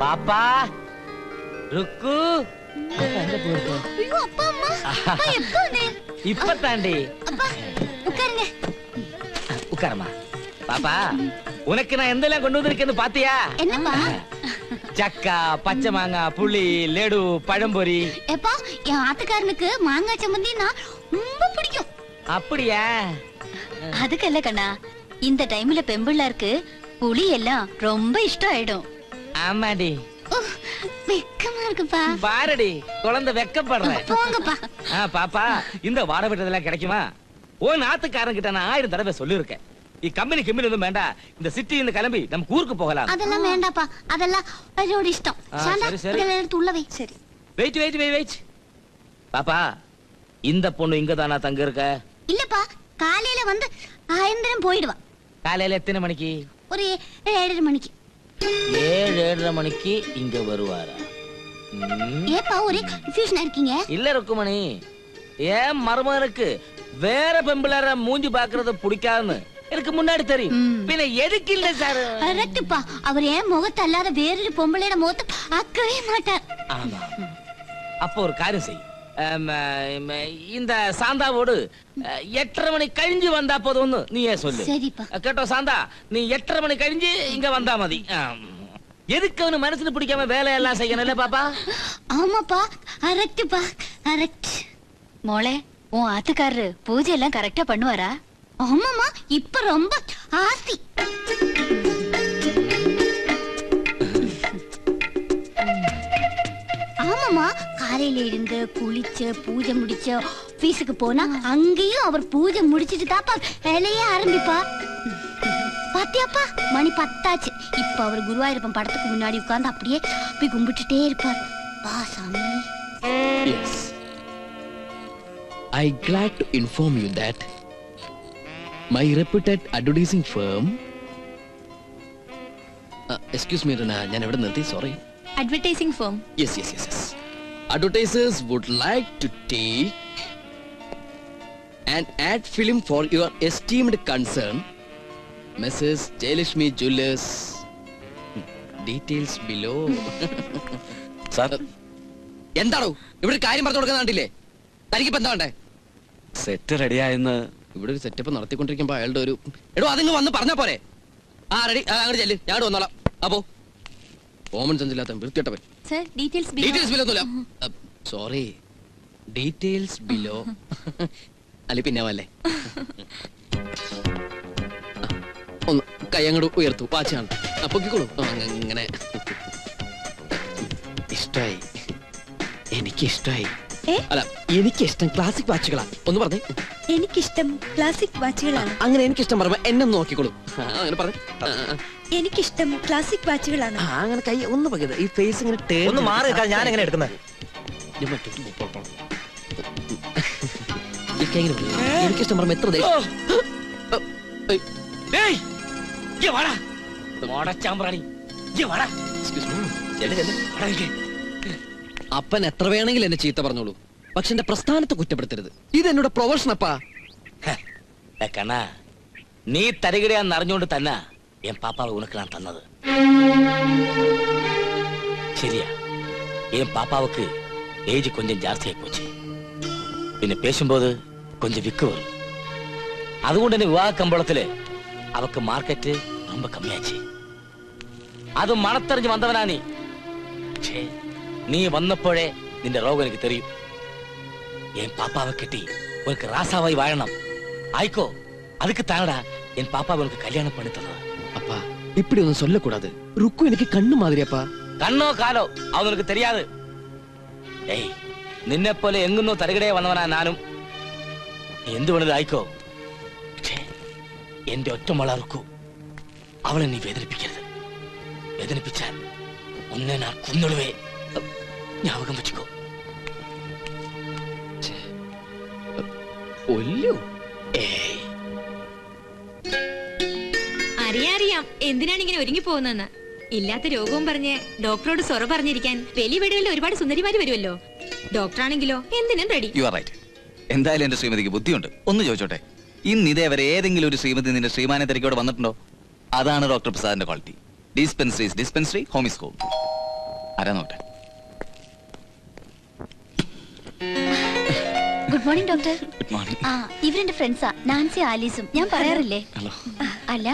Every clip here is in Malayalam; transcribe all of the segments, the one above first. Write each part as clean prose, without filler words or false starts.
பாப்பா ருக்கு இப்ப தாண்டி உட்காரமா. பாப்பா உனக்கு நான் எந்தெல்லாம் கொண்டு வந்திருக்கேன்னு பாத்தியா? சக்கா, பச்சை மாங்காய், புளி, லெடு, பழம்பொரி. எப்பா என் ஆத்துக்காரனுக்கு மாங்காய் சம்பந்தினா ரொம்ப பிடிக்கும். அப்படியா? அதுக்கல்ல கண்ணா, இந்த டைம்ல பெம்பிள்ளாருக்கு புளி எல்லாம் ரொம்ப இஷ்டம் ஆயிடும். ஆமாடி. வெக்கமா இருக்குப்பா. பாரடி குழந்தை வெக்கப்படுறேன். போங்கப்பா. பாப்பா இந்த வாட விட்டதெல்லாம் கிடைக்குமா? ஓ நாத்துக்காரன் கிட்ட நான் 1000 தடவை சொல்லிருக்கேன். கம்பெனி வந்து வேண்டாம், இந்த சிட்டி இருந்து கிளம்பி நம்ம ஊருக்கு போகலாம். அதெல்லாம் வேண்டாப்பா, அதெல்லாம் அவரோட இஷ்டம். எடுத்து உள்ள வை. சரி வெயிட் பாப்பா, இந்த பொண்ணு இங்க தானா தங்க இருக்க? இல்லப்பா, காலையில வந்து ஆயந்திரம் போயிடுவா. காலையில எத்தனை மணிக்கு? ஒரு 7:30 மணிக்கு. 7:30 மணிக்கு இங்க வருவாரா? ஏப்பா ஒரே கன்ஃபியூஷனா இருக்கீங்க? இல்ல ருக்குமணி, ஏன் மருமகனுக்கு வேற பெம்பளர மூஞ்சி பாக்குறது பிடிக்காதுன்னு எனக்கு முன்னாடி தெரியும். பின்ன எதுக்கு இல்ல சார்? கரெக்ட்ப்பா, அவர் ஏன் முகத்தை அல்லாத வேறொரு பொம்பளையோட முகத்தை பார்க்கவே மாட்டார். ஆமா. அப்போ ஒரு காரியம் செய், இந்த சாந்தாவோடு 8:30 மணி கழிஞ்சு வந்தா போதும்னு நீயே சொல்லு. சரிப்பா. கேட்டோ சாந்தா, நீ 8:30 மணி கழிஞ்சு இங்க வந்தா மதி. எதுக்கு அவனு மனசுல பிடிக்காம வேலையெல்லாம் செய்யணும்ல பாப்பா? ஆமாப்பா, கரெக்ட்ப்பா, கரெக்ட். மோளே, உன் ஆத்துக்காரரு பூஜை எல்லாம் கரெக்டா பண்ணுவாரா? ஆமாமா, இப்ப ரொம்ப ஆசி. ஆமாமா, காலையில இருந்து குளிச்சு பூஜை முடிச்ச ஆபீஸுக்கு போனா அங்கேயும் அவர் பூஜை முடிச்சிட்டு தாப்பா வேலையே ஆரம்பிப்பா. பாத்தியாப்பா, மணி 10 ஆச்சு. இப்ப அவர் குருவாயூரப்பன் படத்துக்கு முன்னாடி உட்கார்ந்து அப்படியே போய் கும்பிட்டுட்டே இருப்பார். வா சாமி. Yes, I glad to inform you that my reputed advertising firm excuse me Rana, ഞാൻ എവിടെ നിർത്തി? Sorry. Advertising firm. Yes. Advertisers would like to take an ad film for your esteemed concern, Mrs. Jayalakshmi Jewellers. Details below. Sir, എന്താണോ ഇവിടെ കാര്യം പറഞ്ഞു കൊടുക്കുന്ന കണ്ടില്ലേ? തനിക്ക് ഇപ്പൊ എന്താ വേണ്ടേ? സെറ്റ് റെഡിയായെന്ന് ഇവിടെ ഒരു സെറ്റപ്പ് നടത്തിക്കൊണ്ടിരിക്കുമ്പോ അയാളുടെ ഒരു എടോ അതിങ്ങ് വന്ന് പറഞ്ഞാ പോരെ? റെഡി, അങ്ങോട്ട് ചെല്ല്, ഞാൻ വന്നോളാം. അപ്പോ കോമൺ സെൻസ് ഇല്ലാത്ത വൃത്തിയിട്ടവൻ. ഡീറ്റെയിൽസ് ബിലോ ഒന്നുമില്ല. Sorry, details below. അല്ലെ പിന്നെ വല്ലേ, ഒന്ന് കൈ അങ്ങോട്ട് ഉയർത്തു, വാച്ചാണ് അപ്പൊക്കോളൂ. അങ്ങനെ ഇഷ്ടായി, എനിക്കിഷ്ടായി. അല്ല, എനിക്കിഷ്ടം ക്ലാസിക് വാച്ചുകളാ. ഒന്ന് പറഞ്ഞേ. എനിക്കിഷ്ടം ക്ലാസിക് വാച്ചുകളാണ്. അങ്ങനെ എനിക്കിഷ്ടം പറയുമ്പോ എന്നെ നോക്കിക്കോളൂ. അങ്ങനെ പറഞ്ഞു. എനിക്കിഷ്ടം ക്ലാസിക് വാച്ചുകളാണ്. അങ്ങനെ കൈ ഒന്ന് പകരുത്, ഈ ഫേസ് ഇങ്ങനെ ഒന്ന് മാറി നിൽക്കാൻ ഞാൻ എങ്ങനെ എടുക്കുന്നത്? എനിക്കിഷ്ടം പറയുമ്പോ എത്ര അപ്പൻ എത്ര വേണമെങ്കിലും എന്നെ ചീത്ത പറഞ്ഞോളൂ, പക്ഷെ എന്റെ പ്രസ്ഥാനത്തെ കുറ്റപ്പെടുത്തരുത്. ഇത് എന്നോട് പ്രൊഫഷൻ അപ്പാ. കണ്ണാ, നീ തരികിടയാന്ന് അറിഞ്ഞുകൊണ്ട് തന്നെ എൻ പാപ്പാവ് ഉനക്ക് ഞാൻ തന്നത്. ശരിയാ, എൻ പാപ്പാവുക്ക് ഏജ് കൊഞ്ചം ജാസ്തിയായി പോச்சு. പിന്നെ പേശുമ്പോത് കൊഞ്ചം വിക്ക് വരും. അതുകൊണ്ട് തന്നെ വിവാഹ കമ്പോളത്തില് അവക്ക് മാർക്കറ്റ് ரொம்ப കമ്മിയാச்சு. അത് മണത്തെറിഞ്ഞ് വന്നവനാ നീ. പക്ഷേ നീ വന്നപ്പോഴേ നിന്റെ രോഗം എനിക്ക് തെരിയും. என் பாப்பாவை கட்டி உனக்கு ராசாவாய் வாழணும் ஆய்க்கோ. அதுக்கு தானடா என் பாப்பாவை உனக்கு கல்யாணம் பண்ணி தந்தது. அப்பா, இப்படி ஒன்னும் சொல்லக்கூடாது. ருக்கு எனக்கு கண்ணு மாதிரி அப்பா. கண்ணோ காலோ அவனுக்கு தெரியாது. ஏய், നിന്നെ പോലെ എങ്ങുന്നോ തരകടയെ വന്നവനാ ഞാനും. എന്ത് വേണത് ആയിക്കോ, പക്ഷേ എന്റെ ഒറ്റ മോള റുക്കു, അവളെ നീ വേദനിപ്പിക്കരുത്. വേദനിപ്പിച്ചാൽ ഒന്നെ ഞാൻ കൊന്നിടുവേ. ஞாபகம் വെച്ചുക്കോ. അറിയാം എന്തിനാണ് ഇങ്ങനെ ഒരുങ്ങി പോകുന്നതെന്ന്. ഇല്ലാത്ത രോഗവും പറഞ്ഞ് ഡോക്ടറോട് സൊറ പറഞ്ഞിരിക്കാൻ വലിയ വീടുകളിൽ ഒരുപാട് സുന്ദരിമാര് വരുമല്ലോ. ഡോക്ടറാണെങ്കിലോ എന്തിനും റെഡി. You are right. എന്തായാലും എന്റെ ശ്രീമതിക്ക് ബുദ്ധിയുണ്ട്. ഒന്ന് ചോദിച്ചോട്ടെ, ഇന്ന് ഇതേവരെ ഏതെങ്കിലും ഒരു ശ്രീമതി നിന്റെ ശ്രീമാനെ തിരക്കോടെ വന്നിട്ടുണ്ടോ? അതാണ് ഡോക്ടർ പ്രസാദിന്റെ quality. Dispensary home is home. ആരാ നോട്ടെ? Good morning doctor. Good morning. ആ ഇവരെന്റെ ഫ്രണ്ട്സാ, നാൻസി ആലീസും. ഞാൻ പറയാറില്ലേ? ഹലോ. അല്ല,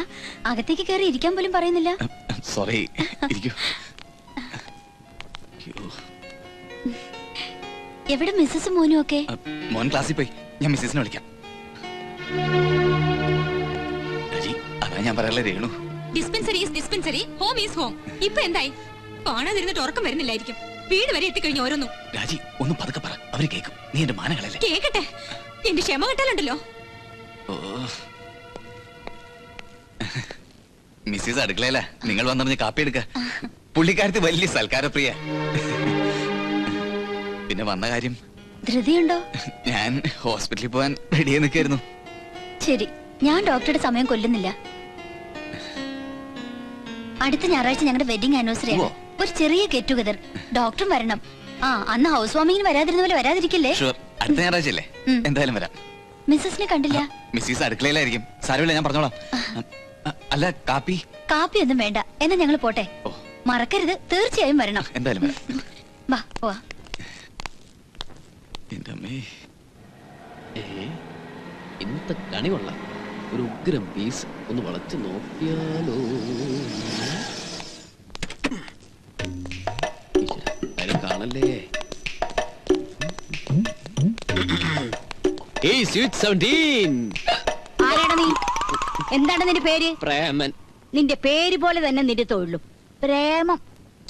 അകത്തേക്ക് കയറി ഇരിക്കാൻ പോലും പറയുന്നില്ല. സോറി, ഇരിക്കൂ. എവിടെ മിസ്സസ് മോനും ഒക്കെ? മോൻ ക്ലാസ്സിൽ പോയി. ഞാൻ മിസ്സിസിനെ വിളിക്കാം. അതാ ഞാൻ പറയാനുള്ള Renu. Dispensary home is home. ഇപ്പൊ എന്തായി? കാണാതിരുന്നിട്ട് ഉറക്കം വരുന്നില്ലായിരിക്കും. വീട് വരെ എത്തിക്കഴിഞ്ഞു ഓരോന്നും. രാജി ഒന്ന് പതുക്കെ പറ, അവര് കേൾക്കും. നീ എന്റെ മാനങ്ങളല്ലേ. കേക്കട്ടെ, എന്റെ ക്ഷമ കിട്ടാലുണ്ടല്ലോ. മിസ്സിസ് അടുക്കളയല്ല, നിങ്ങൾ വന്നറിഞ്ഞ് കാപ്പി എടുക്ക. പുള്ളിക്കാരത്ത് വലിയ സൽക്കാരപ്രിയ. പിന്നെ വന്ന കാര്യം? ധൃതിയുണ്ടോ? ഞാൻ ഹോസ്പിറ്റലിൽ പോവാൻ റെഡിയായി നിൽക്കായിരുന്നു. ശരി, ഞാൻ ഡോക്ടറുടെ സമയം കൊല്ലുന്നില്ല. അടുത്ത ഞായറാഴ്ച ഞങ്ങളുടെ വെഡിങ് ആനിവേഴ്സറി ആണ്. ഒരു ചെറിയ ഗെറ്റ് ടുഗദർ. ഡോക്ടറും വരണം. ആ അന്ന് ഹൗസ് വാമിങ്ങിന് വരാതിരുന്ന പോലെ വരാതിരിക്കില്ലേ? അടുത്ത ഞായറാഴ്ച അല്ലേ? എന്തായാലും വരാം. മിസ്സസിനെ കണ്ടില്ല. മിസ്സിസ് അടുക്കളയിലായിരിക്കും. സാരമില്ല, ഞാൻ പറഞ്ഞോളാം. അല്ല, കാപ്പി ഒന്നും വേണ്ട. എന്നാ ഞങ്ങൾ പോട്ടെ. മറക്കരുത്, തീർച്ചയായും വരണം. എന്തായാലും വരാം. വാ പോവാ. ഇന്നത്തെ കണി കൊള്ളാം. ഒരു ഉഗ്രം പീസ് ഒന്ന് വളച്ച് നോക്കിയാലോ. കാണല്ലേ. ആരാടാ നീ? എന്താണ് നിന്റെ പേര്? പ്രേമൻ. നിന്റെ പേര് പോലെ തന്നെ നിന്റെ തൊഴിലും പ്രേമം.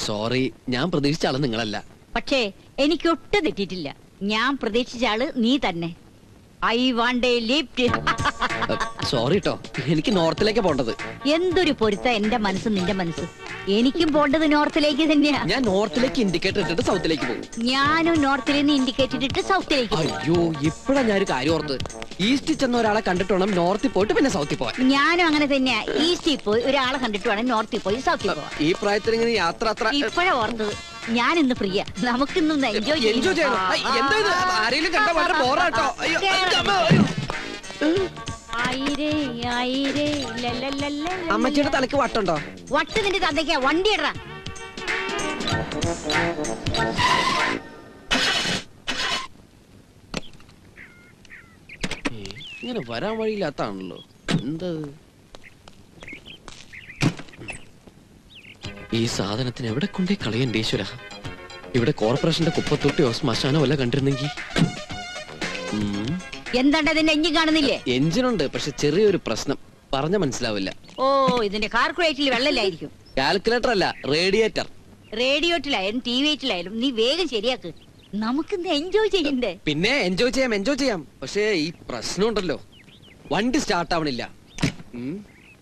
സോറി, ഞാൻ പ്രതീക്ഷിച്ച ആള് നിങ്ങളല്ല. പക്ഷേ എനിക്കൊട്ടും തെറ്റിയിട്ടില്ല. ഞാൻ പ്രതീക്ഷിച്ച ആള് നീ തന്നെ. I want A lift. Sorry ട്ടോ, എനിക്ക് നോർത്തിലേക്ക് പോണ്ടത്. എന്തൊരു പൊരുത്ത എന്റെ മനസ്സ് നിന്റെ മനസ്സ്. എനിക്കും പോണ്ടത് നോർത്തിലേക്ക് തന്നെയാ. ഞാൻ നോർത്തിലേക്ക് ഇൻഡിക്കേറ്റർ ഇട്ടിട്ട് സൗത്തിലേക്ക് പോകും. ഞാനും നോർത്തിൽ നിന്ന് ഇൻഡിക്കേറ്റർ ഇട്ടിട്ട് സൗത്തിലേക്ക്. അയ്യോ, ഇപ്പഴാ ഞാനൊരു കാര്യം ഓർത്ത്. ഈസ്റ്റിൽ ചെന്ന ഒരാളെ കണ്ടിട്ട് വേണം നോർത്തിൽ പോയിട്ട് പിന്നെ സൗത്തിൽ പോവാൻ. ഞാനും അങ്ങനെ തന്നെയാ. ഈസ്റ്റിൽ പോയി ഒരാളെ കണ്ടിട്ട് വേണം നോർത്തിൽ പോയി സൗത്തിൽ പോവാൻ. ഈ പ്രായത്തിൽ ഇങ്ങനെ യാത്ര അത്ര ഇപ്പഴാ ഓർത്തത്. ഞാൻ ഇന്ന് ഫ്രീയാ. നമുക്കിന്ന് എൻജോയ് ചെയ്യണം. ആരെങ്കിലും കണ്ട വളരെ ബോറാട്ടോ. അമ്മച്ചിയുടെ തലക്ക് വട്ടുണ്ടോ? വട്ട് നിന്റെ തന്തയ്ക്കാ. വണ്ടി ഇടറാ. ഇങ്ങനെ വരാൻ വഴിയില്ലാത്താണല്ലോ. എന്താ ഈ സാധനത്തിന് എവിടെ കൊണ്ടേ കളയണ്ട ഈശ്വര. ഇവിടെ കോർപ്പറേഷന്റെ കുപ്പത്തൊട്ടിയോ ശ്മശാനോ വല്ല കണ്ടിരുന്നെങ്കിൽ. എന്താണ്ട് അതിന്റെ എഞ്ചിൻ കാണുന്നില്ലേ? എഞ്ചിനുണ്ട്, പക്ഷെ ചെറിയൊരു പ്രശ്നം. പറഞ്ഞ മനസ്സിലാവില്ല. ഓ, ഇതിന്റെ കാൽക്കുലേറ്ററിൽ വെള്ളമില്ലായിരിക്കും. കാൽക്കുലേറ്റർ അല്ല, റേഡിയേറ്റർ. റേഡിയോട്ടിലായാലും ടി വിയിലായാലും നീ വേഗം ശരിയാക്ക്. നമുക്കിന്ന് എൻജോയ് ചെയ്യണ്ടേ? പിന്നെ എൻജോയ് ചെയ്യാം. പക്ഷേ ഈ പ്രശ്നമുണ്ടല്ലോ, വണ്ടി സ്റ്റാർട്ട് ആവണില്ല.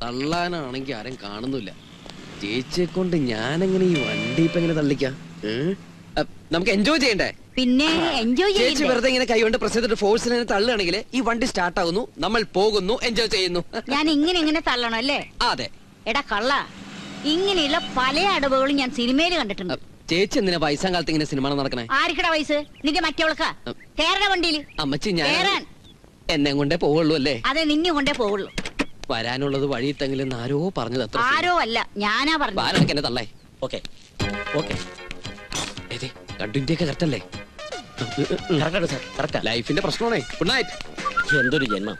തള്ളാനാണെങ്കിൽ ആരും കാണുന്നില്ല. ചേച്ചിയെ കൊണ്ട് ഞാനെങ്ങനെ ഈ വണ്ടി ഇപ്പൊ എങ്ങനെ തള്ളിക്കാം? നമുക്ക് എൻജോയ് ചെയ്യണ്ടേ? പിന്നെ എൻജോയ് ചേച്ചി വെറുതെ ഇങ്ങനെ കൈകൊണ്ട് പ്രസ് ചെയ്തിട്ട് ഫോഴ്സിൽ തള്ളുകയാണെങ്കിൽ ഈ വണ്ടി സ്റ്റാർട്ട് ആകുന്നു, നമ്മൾ പോകുന്നു, എൻജോയ് ചെയ്യുന്നു. ഞാൻ ഇങ്ങനെ തള്ളണം അല്ലേ? അതെ. എടാ കള്ള, ഇങ്ങനെയുള്ള പല അടവുകളും ഞാൻ സിനിമയിൽ കണ്ടിട്ടുണ്ട്. ചേച്ചി എന്തിനാ വയസ്സാം കാലത്ത് ഇങ്ങനെ സിനിമ നടക്കണേ? ആർക്കടാ വയസ്സ്? നിന്റെ മറ്റവൾക്കാ. കേരള വണ്ടിയിൽ അമ്മച്ചി ഞാൻ എന്നെ കൊണ്ടേ പോവുള്ളൂ അല്ലേ? അതെ, നിന്നെ കൊണ്ടേ പോവുള്ളൂ. വരാനുള്ളത് വഴി തെങ്കിലും ആരോ പറഞ്ഞത്. അത്ര ആരോ അല്ല, ഞാനാ പറഞ്ഞു. എന്നെ തള്ളേ. Okay okay. കണ്ടിന്റെയൊക്കെ കറക്റ്റല്ലേ? ലൈഫിന്റെ പ്രശ്നമാണേ. Good night. എന്തൊരു ജന്മം.